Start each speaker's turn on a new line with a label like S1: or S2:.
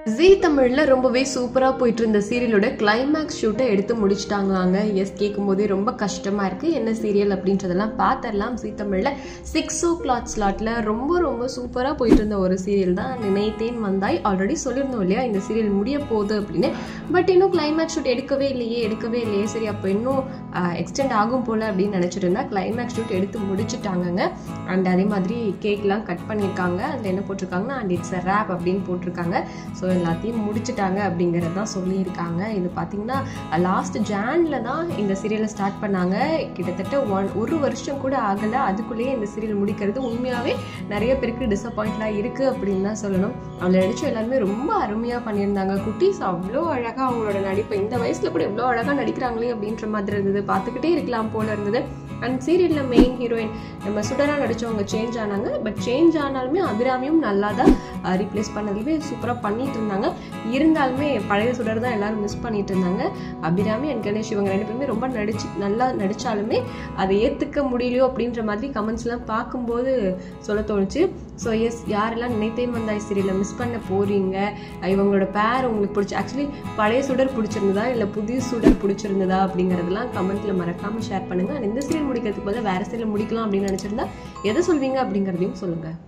S1: ஜீ தமிழ்ல ரொம்பவே சூப்பரா போயிட்டு இருந்த சீரியலோட கிளைமேக்ஸ் ஷூட்டை எடுத்து முடிச்சிட்டாங்களாங்க. எஸ், கேட்கும் போதே ரொம்ப கஷ்டமா இருக்கு. என்ன சீரியல் அப்படின்றதெல்லாம் பார்த்துடலாம். ஜீ தமிழ்ல 6 o'clock ஸ்லாட்ல ரொம்ப ரொம்ப சூப்பரா போயிட்டு இருந்த ஒரு சீரியல் தான் நினைத்தேன் வந்தாய். ஆல்ரெடி சொல்லியிருந்தோம் இல்லையா இந்த சீரியல் முடிய போகுது அப்படின்னு. பட் இன்னும் கிளைமேக்ஸ் ஷூட் எடுக்கவே இல்லையே. சரி, அப்போ இன்னும் எக்ஸ்டெண்ட் ஆகும் போல அப்படின்னு நினைச்சிட்டு இருந்தா கிளைமேக்ஸ் ஷூட் எடுத்து முடிச்சுட்டாங்க. அண்ட் அதே மாதிரி கேக்லாம் கட் பண்ணியிருக்காங்க. அதில் என்ன போட்டிருக்காங்கன்னா அண்ட் இட்ஸ் அ ரேப் அப்படின்னு போட்டிருக்காங்க. ஸோ எல்லாத்தையும் முடிச்சுட்டாங்க அப்படிங்கிறது தான் சொல்லியிருக்காங்க. இது பார்த்தீங்கன்னா லாஸ்ட் ஜான்ல தான் இந்த சீரியலை ஸ்டார்ட் பண்ணாங்க. கிட்டத்தட்ட ஒரு வருஷம் கூட ஆகலை. அதுக்குள்ளேயே இந்த சீரியல் முடிக்கிறது உண்மையாகவே நிறைய பேருக்கு டிசப்பாயிண்டாக இருக்குது அப்படின்னு தான் சொல்லணும். அதில் நடிச்ச எல்லாருமே ரொம்ப அருமையாக பண்ணியிருந்தாங்க. குட்டீஸ் அவ்வளோ அழகாக அவங்களோட நடிப்பு இந்த வயசில் கூட எவ்வளோ அழகாக நடிக்கிறாங்களே அப்படின்ற மாதிரி இருந்தது. பார்த்துக்கிட்டே இருக்கலாம் போல இருந்தது. அண்ட் சீரியலில் மெயின் ஹீரோயின் நம்ம சுடராக நடித்தவங்க சேஞ்ச் ஆனாங்க. பட் சேஞ்ச் ஆனாலுமே அபிராமியும் நல்லா தான் ரீப்ளேஸ் பண்ணதுலேயே சூப்பராக பண்ணிட்டு இருந்தாங்க. இருந்தாலுமே பழைய சுடர் தான் எல்லாரும் மிஸ் பண்ணிட்டு இருந்தாங்க. அபிராமி அண்ட் கணேஷ் இவங்க ரெண்டு பேருமே ரொம்ப நல்லா நடித்தாலுமே அதை ஏற்றுக்க முடியலையோ அப்படின்ற மாதிரி கமெண்ட்ஸ்லாம் பார்க்கும்போது சொல்ல தோணுச்சு. ஸோ எஸ், யாரெல்லாம் நினைத்தேன் வந்தாய் சீரியலில் மிஸ் பண்ண போகிறீங்க, இவங்களோட பேர் உங்களுக்கு பிடிச்சி ஆக்சுவலி பழைய சுடர் பிடிச்சிருந்ததா இல்லை புதிய சுடர் பிடிச்சிருந்ததா அப்படிங்கிறதெல்லாம் கமெண்ட்டில் மறக்காமல் ஷேர் பண்ணுங்கள். இந்த சீரியல் முடிக்கிறதுக்கு பதிலாக வேறு சீரியல் முடிக்கலாம் அப்படின்னு நினச்சிருந்தா எதை சொல்வீங்க அப்படிங்கிறதையும் சொல்லுங்கள்.